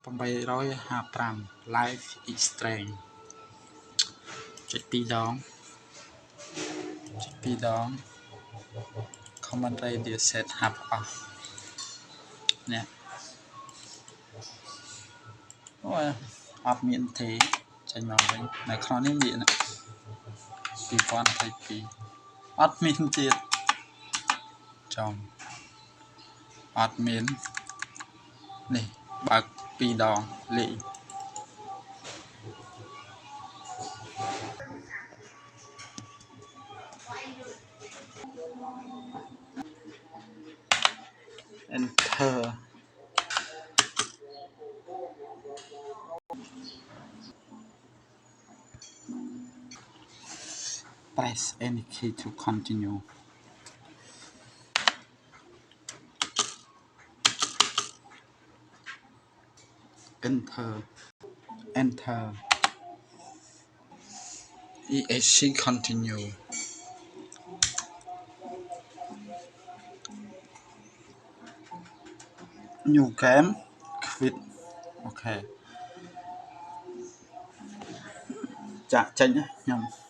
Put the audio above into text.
855 Life is strange ចុច2 ដង Command radio set hub off នេះអូយអត់មានទេចេញមកវិញនៅក្នុងនេះមាន2022អត់មានទៀតចំអត់មាននេះបើក2 ដងលេខ Enter press any key to continue enter ESC continue new game quit អូខេចាក់ចេញខ្ញុំ